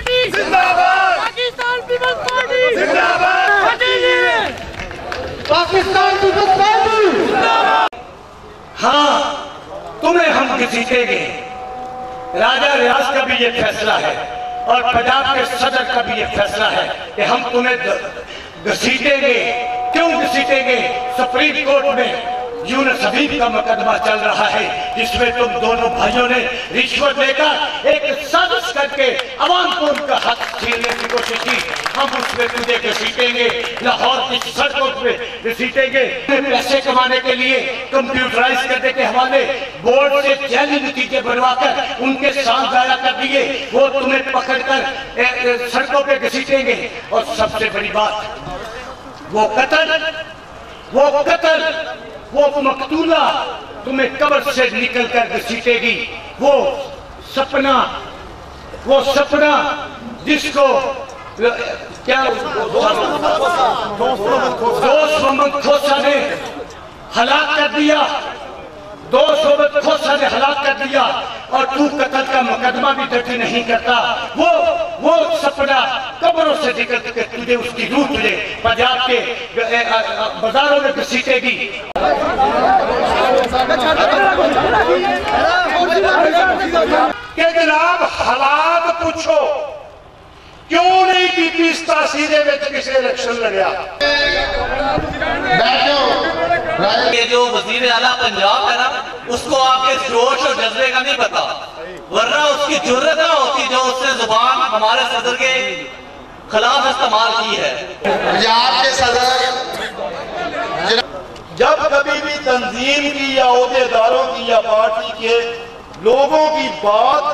Party जिंदाबाद, Pakistan peoples party जिंदाबाद, Pakistan peoples party जिंदाबाद। हाँ, तुम्हें हम घसीटेंगे। राजा रियाज का भी ये फैसला है और पंजाब के सदर का भी ये फैसला है कि हम तुम्हें घसीटेंगे। क्यों घसीटेंगे? सुप्रीम कोर्ट में यूनुस हबीब का मुकदमा चल रहा है जिसमें तुम दोनों भाइयों ने रिश्वत लेकर एक साजिश करके अवाम को उनका हक छीनने की कोशिश की। हम उसमें तुझे घसीटेंगे, लाहौर की सड़कों पे घसीटेंगे। पैसे कमाने के लिए कंप्यूटराइज करने के हवाले बोर्ड से जाली नतीजे बनवाकर उनके साथ जाया कर दिए, वो तुम्हें पकड़कर सड़कों पे घसीटेंगे। और सबसे बड़ी बात, वो कत्ल, वो मकतूला तुम्हें कब्र से निकलकर घसीटेगी। वो सपना जिसको क्या दोस्त मोहम्मद खोसा ने हलाक कर दिया, हलाक कर दिया और तू कत्ल का मुकदमा भी दर्ज नहीं करता। वो सपना कब्रों से निकल के तुझे उसकी रूह तुझे पंजाब के बाजारों में घसीटेगी। कि जनाब हालात पूछो क्यों नहीं की सीधे किसी इलेक्शन लड़िया। ये जो वजीर आला पंजाब है ना, उसको आपके जोश और जज्बे का नहीं पता, वरना उसकी जुर्रत ना होती जो उसने जुबान हमारे सदर के खिलाफ इस्तेमाल की है। पंजाब के सदर जब कभी भी तंजीम की या ओहदेदारों की या पार्टी के लोगों की बात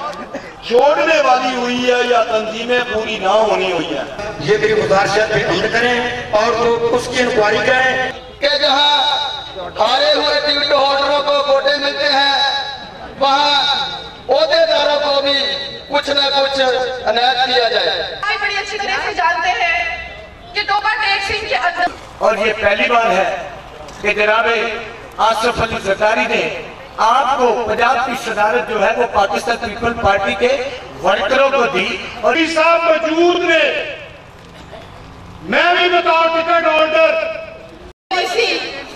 जोड़ने वाली हुई है या तंजीमें पूरी ना होनी हुई है, ये मेरी गुजारिश पे अमल करें और तो उसकी इंक्वायरी करें कि जहां हारे हुए टिकट होल्डरों को वोटे मिलते हैं वहां ओहदेदारों को भी कुछ न कुछ अनायत किया जाए। बड़ी अच्छी तरह से जानते हैं कि टोपा टैक्सिंग के अंदर, और ये पहली बार है कि जनाब आसिफ अली जरदारी ने आपको पंजाब की सदारत जो है वो पाकिस्तान पीपल पार्टी के वर्करों को दी। और इस साहब मौजूद ने, मैं भी बताऊं टिकट होल्डर,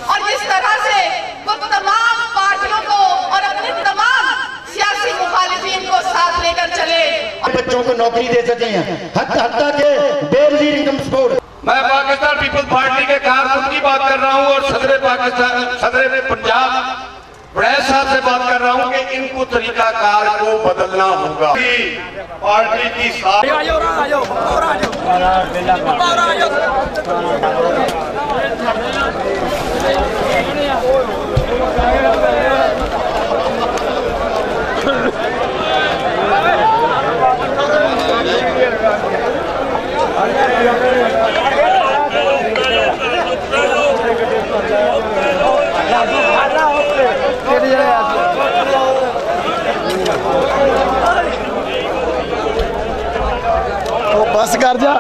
और जिस तरह से वो तमाम पार्टियों को और अपने तमाम सियासी मुखालिफिन को साथ लेकर चले, बच्चों को नौकरी दे सके हैं, हत्ता के बेनजीर इनकम सपोर्ट। मैं पाकिस्तान पीपल पार्टी के कारकुन की बात कर रहा हूं और सदर पंजाब बड़े साहब से बात कर रहा हूं कि इनको तरीकाकार को बदलना होगा। पार्टी की बस कर जा।